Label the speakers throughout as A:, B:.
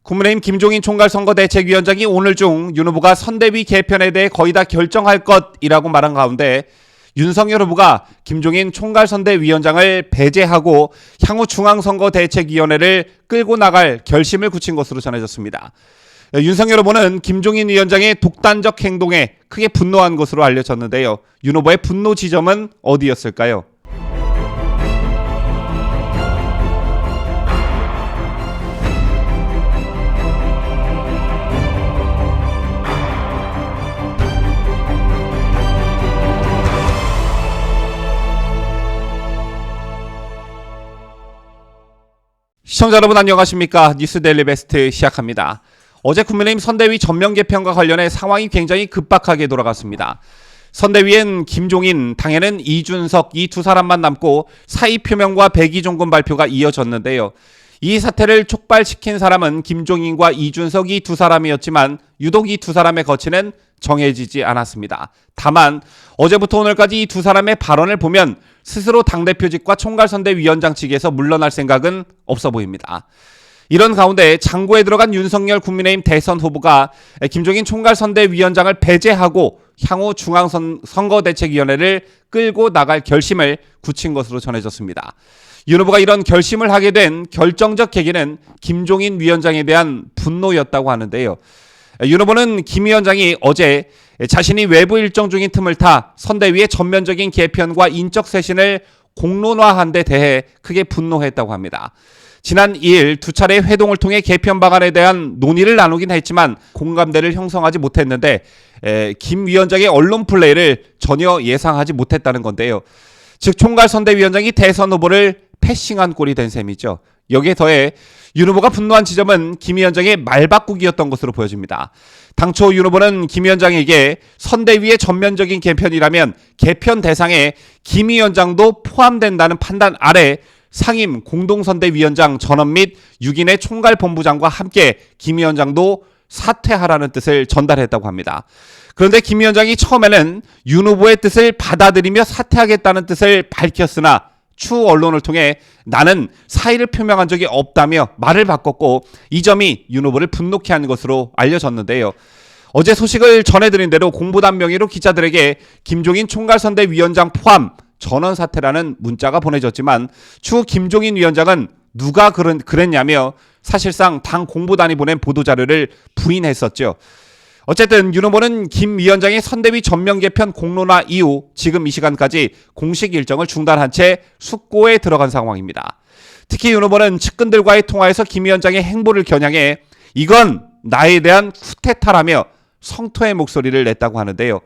A: 국민의힘 김종인 총괄선거대책위원장이 오늘 중 윤 후보가 선대위 개편에 대해 거의 다 결정할 것이라고 말한 가운데 윤석열 후보가 김종인 총괄선대위원장을 배제하고 향후 중앙선거대책위원회를 끌고 나갈 결심을 굳힌 것으로 전해졌습니다. 윤석열 후보는 김종인 위원장의 독단적 행동에 크게 분노한 것으로 알려졌는데요. 윤 후보의 분노 지점은 어디였을까요? 시청자 여러분 안녕하십니까? 뉴스데일리 베스트 시작합니다. 어제 국민의힘 선대위 전면 개편과 관련해 상황이 굉장히 급박하게 돌아갔습니다. 선대위엔 김종인, 당에는 이준석 이 두 사람만 남고 사의 표명과 백의종군 발표가 이어졌는데요. 이 사태를 촉발시킨 사람은 김종인과 이준석 이 두 사람이었지만 유독 이 두 사람의 거취는 정해지지 않았습니다. 다만 어제부터 오늘까지 이 두 사람의 발언을 보면 스스로 당대표직과 총괄선대위원장 측에서 물러날 생각은 없어 보입니다. 이런 가운데 장고에 들어간 윤석열 국민의힘 대선 후보가 김종인 총괄선대위원장을 배제하고 향후 중앙선거대책위원회를 끌고 나갈 결심을 굳힌 것으로 전해졌습니다. 윤 후보가 이런 결심을 하게 된 결정적 계기는 김종인 위원장에 대한 분노였다고 하는데요. 윤 후보는 김 위원장이 어제 자신이 외부 일정 중인 틈을 타 선대위의 전면적인 개편과 인적 쇄신을 공론화한 데 대해 크게 분노했다고 합니다. 지난 2일 두 차례 회동을 통해 개편 방안에 대한 논의를 나누긴 했지만 공감대를 형성하지 못했는데 김 위원장의 언론 플레이를 전혀 예상하지 못했다는 건데요. 즉 총괄선대위원장이 대선 후보를 패싱한 꼴이 된 셈이죠. 여기에 더해 윤 후보가 분노한 지점은 김 위원장의 말바꾸기였던 것으로 보여집니다. 당초 윤 후보는 김 위원장에게 선대위의 전면적인 개편이라면 개편 대상에 김 위원장도 포함된다는 판단 아래 상임 공동선대위원장 전원 및 6인의 총괄본부장과 함께 김 위원장도 사퇴하라는 뜻을 전달했다고 합니다. 그런데 김 위원장이 처음에는 윤 후보의 뜻을 받아들이며 사퇴하겠다는 뜻을 밝혔으나 추후 언론을 통해 나는 사의를 표명한 적이 없다며 말을 바꿨고 이 점이 윤 후보를 분노케 한 것으로 알려졌는데요. 어제 소식을 전해드린 대로 공보단 명의로 기자들에게 김종인 총괄선대위원장 포함 전원 사퇴라는 문자가 보내졌지만 추후 김종인 위원장은 누가 그랬냐며 사실상 당 공보단이 보낸 보도자료를 부인했었죠. 어쨌든 윤 후보는 김 위원장의 선대위 전면 개편 공론화 이후 지금 이 시간까지 공식 일정을 중단한 채 숙고에 들어간 상황입니다. 특히 윤 후보는 측근들과의 통화에서 김 위원장의 행보를 겨냥해 이건 나에 대한 쿠데타라며 성토의 목소리를 냈다고 하는데요.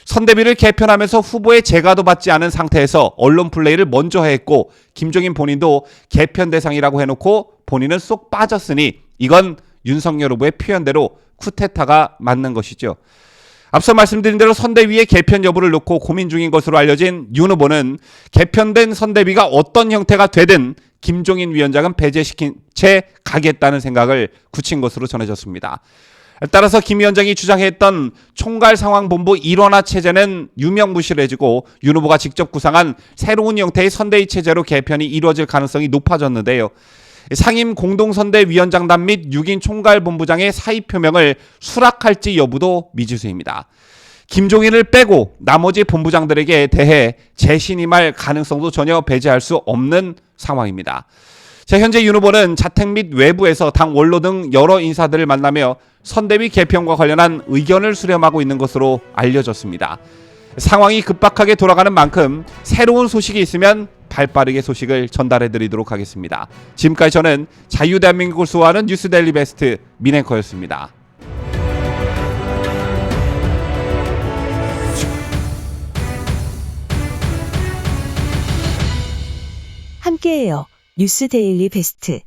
A: 선대위를 개편하면서 후보의 재가도 받지 않은 상태에서 언론 플레이를 먼저 했고 김종인 본인도 개편 대상이라고 해놓고 본인은 쏙 빠졌으니 이건 윤석열 후보의 표현대로 쿠데타가 맞는 것이죠. 앞서 말씀드린 대로 선대위의 개편 여부를 놓고 고민 중인 것으로 알려진 윤 후보는 개편된 선대위가 어떤 형태가 되든 김종인 위원장은 배제시킨 채 가겠다는 생각을 굳힌 것으로 전해졌습니다. 따라서 김 위원장이 주장했던 총괄상황본부 일원화 체제는 유명무실해지고 윤 후보가 직접 구상한 새로운 형태의 선대위 체제로 개편이 이루어질 가능성이 높아졌는데요. 상임 공동선대위원장단 및 6인 총괄본부장의 사의 표명을 수락할지 여부도 미지수입니다. 김종인을 빼고 나머지 본부장들에게 대해 재신임할 가능성도 전혀 배제할 수 없는 상황입니다. 자, 현재 윤 후보는 자택 및 외부에서 당 원로 등 여러 인사들을 만나며 선대위 개편과 관련한 의견을 수렴하고 있는 것으로 알려졌습니다. 상황이 급박하게 돌아가는 만큼 새로운 소식이 있으면 발빠르게 소식을 전달해 드리도록 하겠습니다. 지금까지 저는 자유대한민국을 수호하는 뉴스데일리 베스트 민앵커였습니다.
B: 함께해요. 뉴스데일리 베스트